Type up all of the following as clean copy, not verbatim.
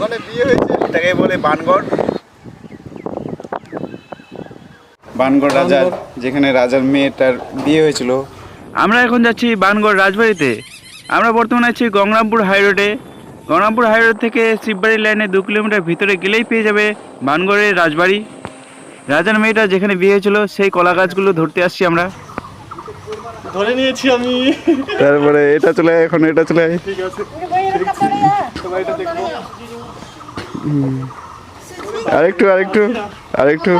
ওখানে বিয়ে হয়েছে, এটাকে বলে বানগড়। বানগড় রাজার, যেখানে রাজার মেয়েটার বিয়ে হয়েছিল। আমরা এখন যাচ্ছি বানগড় রাজবাড়িতে। আমরা বর্তমানে আছি গঙ্গারামপুর হাই রোডে। গঙ্গারামপুর হাই রোড থেকে শিববাড়ি লাইনে 2 কিলোমিটার ভিতরে গেলেই পেয়ে যাবে বানগড়ের রাজবাড়ি। রাজার মেয়েটা যেখানে বিয়ে হয়েছিল সেই কলা গাছগুলো ধরতে আসছি আমরা। ধরে নিয়েছি আমি। তারপরে এটা চলে আয়, এখন এটা চলে আয়। ঠিক আছে, সবাই এটা দেখবো। আরেকটু আরেকটু আরেকটু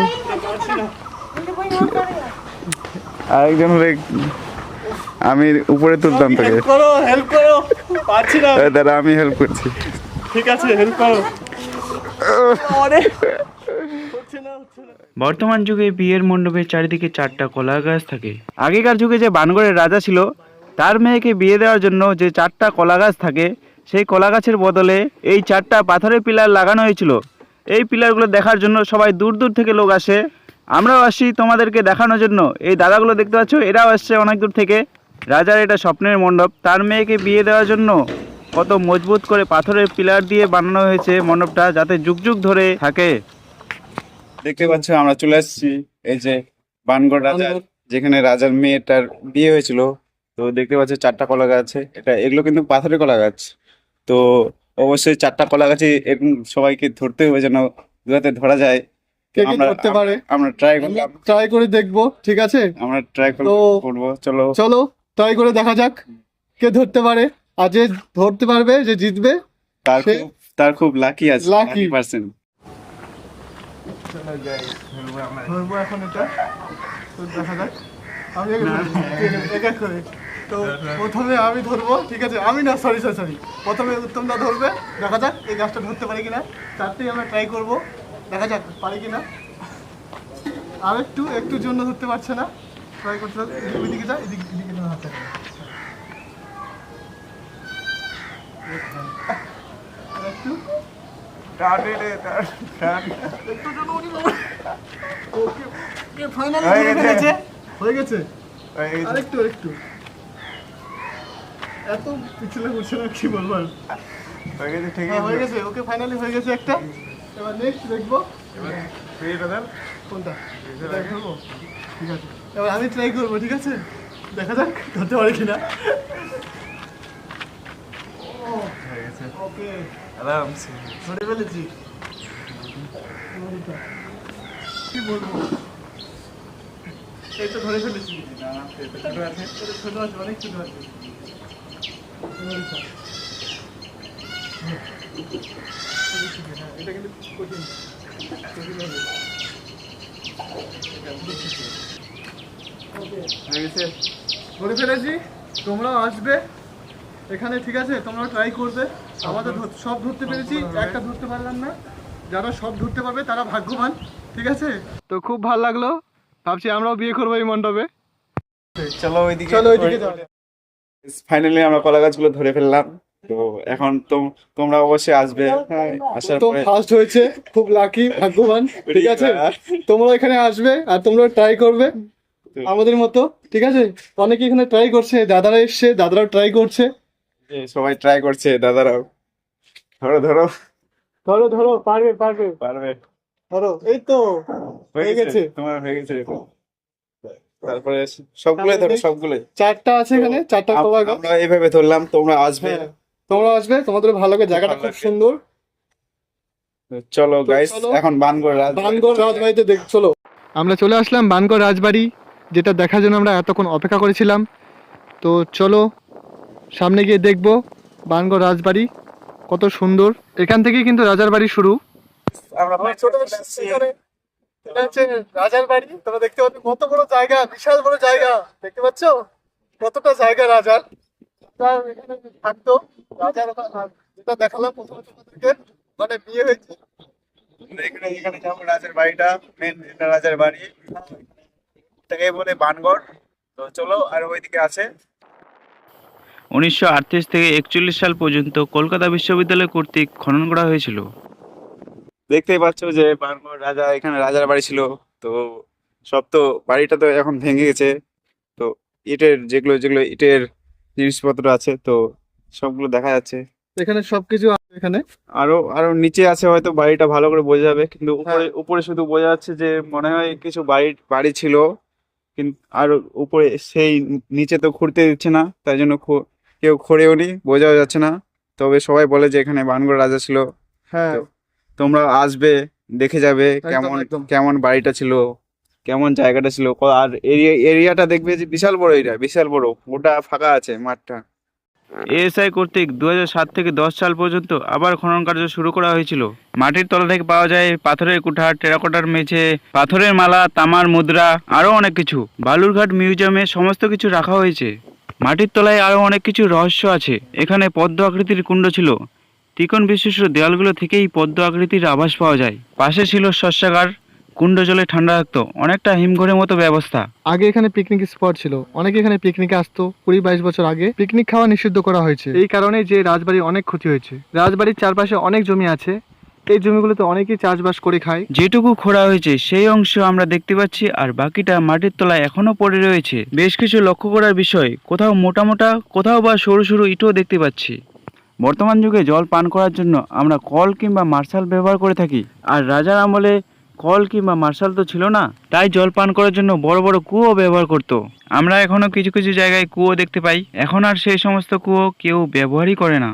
আরেকজন হলে আমি উপরে তুলতাম তোকে। হেল্প করো, হেল্প করো, পারছি না। দাদা আমি হেল্প করছি। ঠিক আছে, হেল্প করো। বর্তমান যুগে বিয়ের মণ্ডপের চারিদিকে 4টা কলা গাছ থাকে। আগেকার যুগে যে বানগড়ের রাজা ছিল, তার মেয়েকে বিয়ে দেওয়ার জন্য যে 4টা কলা গাছ থাকে, সেই কলা গাছের বদলে এই 4টা পাথরের পিলার লাগানো হয়েছিল। এই পিলারগুলো দেখার জন্য সবাই দূর দূর থেকে লোক আসে। আমরাও আসি তোমাদেরকে দেখানোর জন্য। এই দাদাগুলো দেখতে পাচ্ছ, এরাও আসছে অনেক দূর থেকে। রাজার এটা স্বপ্নের মণ্ডপ, তার মেয়েকে বিয়ে দেওয়ার জন্য কত মজবুত করে পাথরের পিলার দিয়ে বানানো হয়েছে মণ্ডপটা, যাতে যুগ যুগ ধরে থাকে। দেখতে পাচ্ছ আমরা চলে আসছি এই যে বানগড় রাজার, যেখানে রাজার মেয়েটার বিয়ে হয়েছিল। তো দেখতে পাচ্ছ 4টা কলা গাছ আছে। এগুলো কিন্তু পাথরের কলা গাছ। তো অবশ্যই 4টা কলা গাছে এরকম সবাইকে ধরতে হবে, যেন যাতে ধরা যায়। কে কে করতে পারে আমরা ট্রাই করলাম, ট্রাই করে দেখবো, ঠিক আছে? আমরা ট্রাই তো করবো। চলো চলো ট্রাই করে দেখা যাক কে ধরতে পারে। আর যে ধরতে পারবে, যে জিতবে, সে- তার খুব লাকি আছে, Lucky। 100%। ধরবো এখন এটা, তো দেখা যাক। আমি এক এক করে। তো প্রথমে আমি ধরবো, ঠিক আছে? আমি না, সরি সরি সরি, প্রথমে উত্তমদা ধরবে। দেখা যাক এই গাছটা ধরতে পারি কিনা। 4টেই আমরা ট্রাই করবো, দেখা যাক পারি কিনা। আর একটু একটুর জন্য ধরতে পারছে না, ট্রাই করতে হবে। ওইদিকে যা, এদিকে না হাতে। আর একটু ওকে, ফাইনালি ধরে ফেলেছে। হয়ে গেছে। আরেকটু আরেকটু, এত পিছলে করছে না, কি বলবো আর। হ্যাঁ, হয়ে গেছে। ওকে, ফাইনালি হয়ে গেছে একটা। এবার নেক্সট দেখবো কোনটা ধরবো। ঠিক আছে, এবার আমি ট্রাই করবো, ঠিক আছে? দেখা যাক ধরতে পারি কিনা। ওকে, ধরে ফেলেছি। কি বলবো, এই তো ধরে ফেলেছি। ছোট আছে, অনেক ছোট আছে। এটা কিন্তু কঠিন হবে। ধরে ফেলেছি। তোমরাও আসবে এখানে, ঠিক আছে? তোমরাও ট্রাই করবে। আমাদের সব ধরতে পেরেছি, একটা ধরতে পারলাম না। যারা সব ধরতে পারবে তারা ভাগ্যবান, ঠিক আছে? তো খুব ভালো লাগলো, ভাবছি আমরাও বিয়ে করবো এই মণ্ডপে। চলো ওইদিকে, চলো ওইদিকে যাও। ফাইনালি আমরা কলা গাছগুলো ধরে ফেললাম। তো এখন তোমরা অবশ্যই আসবে। আসার তো পরে ফার্স্ট হয়েছে, খুব লাকি, ভাগ্যবান, ঠিক আছে? তোমরা এখানে আসবে আর তোমরা ট্রাই করবে আমাদের মতো, ঠিক আছে? অনেকে এখানে ট্রাই করছে, দাদারা এসছে, দাদারাও ট্রাই করছে। সবাই ট্রাই করছে, দাদারাও। ধরো ধরো ধরো ধরো, পারবে পারবে, পারবে। ধরো। এই তো হয়ে গেছে। তোমার হয়ে গেছে। তারপরে সবগুলোই ধরো, সবগুলোই। 4টা আছে এখানে, 4টা কলা গাছ। আমরা এইভাবে ধরলাম, তোমরা আসবে। হ্যাঁ, তোমরা আসবে, তোমাদের ভালো লাগে। জায়গাটা খুব সুন্দর। চলো গাইস, চলো। এখন বানগড় রাজবাড়িতে চলো। আমরা চলে আসলাম বানগড় রাজবাড়ি, যেটা দেখার জন্য আমরা এতক্ষণ অপেক্ষা করেছিলাম। তো চলো সামনে গিয়ে দেখবো বানগড় রাজবাড়ি কত সুন্দর। এখান থেকেই কিন্তু রাজার বাড়ি শুরু। আমরা এটা হচ্ছে রাজার বাড়ি। তোমরা দেখতে পাচ্ছ কত বড় জায়গা, বিশাল বড় জায়গা। দেখতে পাচ্ছ কতটা জায়গা রাজার। এখানে থাকতো রাজার, যেটা দেখালাম প্রথমে তোমাদেরকে, মানে বিয়ে হয়েছে। এখানে যাবো রাজার বাড়িটা, মেন রাজার বাড়ি, এটাকে বলে বানগড়। তো চলো, আর ওইদিকে আছে 1938 থেকে 41 সাল পর্যন্ত কলকাতা বিশ্ববিদ্যালয় কর্তৃক খনন করা হয়েছিল। দেখতেই পাচ্ছ যে বানগড় রাজা, এখানে রাজার বাড়ি ছিল। তো সব তো, বাড়িটা তো এখন ভেঙে গেছে। তো ইটের যেগুলো যেগুলো ইটের জিনিসপত্র আছে, তো সবগুলো দেখা যাচ্ছে। এখানে সবকিছু আছে এখানে। আরো আরো নিচে আছে, হয়তো বাড়িটা ভালো করে বোঝা যাবে, কিন্তু উপরে উপরে শুধু বোঝা যাচ্ছে যে মনে হয় কিছু বাড়ি বাড়ি ছিল, কিন্তু আর উপরে সেই নিচে তো খুঁড়তে দিচ্ছে না, তাই জন্য কেউ খুঁড়েও নি, বোঝাও যাচ্ছে না। তবে সবাই বলে যে এখানে বানগড় রাজা ছিল। হ্যাঁ, তো তোমরা আসবে, দেখে যাবে কেমন একদম। কেমন বাড়িটা ছিল, কেমন জায়গাটা ছিল। আর এরিয়াটা দেখবে যে বিশাল বড় এরিয়া, বিশাল বড়, ওটা ফাঁকা আছে মাঠটা। এএসআই কর্তৃক 2007 থেকে 10 সাল পর্যন্ত আবার খনন কার্য শুরু করা হয়েছিল। মাটির তলা থেকে পাওয়া যায় পাথরের কুঠা, টেরাকোটার মেঝে, পাথরের মালা, তামার মুদ্রা, আরও অনেক কিছু। বালুরঘাট মিউজিয়ামে সমস্ত কিছু রাখা হয়েছে। মাটির তলায় আরও অনেক কিছু রহস্য আছে। এখানে পদ্ম আকৃতির কুণ্ড ছিল। ত্রিকোণ বিশিষ্ট দেওয়ালগুলো থেকেই পদ্ম আকৃতির আভাস পাওয়া যায়। পাশে ছিল শস্যাগার, কুণ্ড জলে ঠান্ডা রাখতো, অনেকটা হিমঘরের মতো ব্যবস্থা। আগে এখানে পিকনিক স্পট ছিল, অনেকে এখানে পিকনিকে আসতো। 20-22 বছর আগে পিকনিক খাওয়া নিষিদ্ধ করা হয়েছে, এই কারণে যে রাজবাড়ির অনেক ক্ষতি হয়েছে। রাজবাড়ির চারপাশে অনেক জমি আছে, এই জমিগুলোতে অনেকেই চাষবাস করে খায়। যেটুকু খোঁড়া হয়েছে সেই অংশ আমরা দেখতে পাচ্ছি, আর বাকিটা মাটির তলায় এখনো পড়ে রয়েছে। বেশ কিছু লক্ষ্য করার বিষয়, কোথাও মোটা মোটা, কোথাও বা সরু সরু ইটও দেখতে পাচ্ছি। বর্তমান যুগে জল পান করার জন্য আমরা কল কিংবা মার্শাল ব্যবহার করে থাকি, আর রাজার আমলে কল কিংবা মার্শাল তো ছিল না, তাই জল পান করার জন্য বড় বড় কুয়ো ব্যবহার করত। আমরা এখনো কিছু কিছু জায়গায় কুয়ো দেখতে পাই, এখন আর সেই সমস্ত কুয়ো কেউ ব্যবহারই করে না।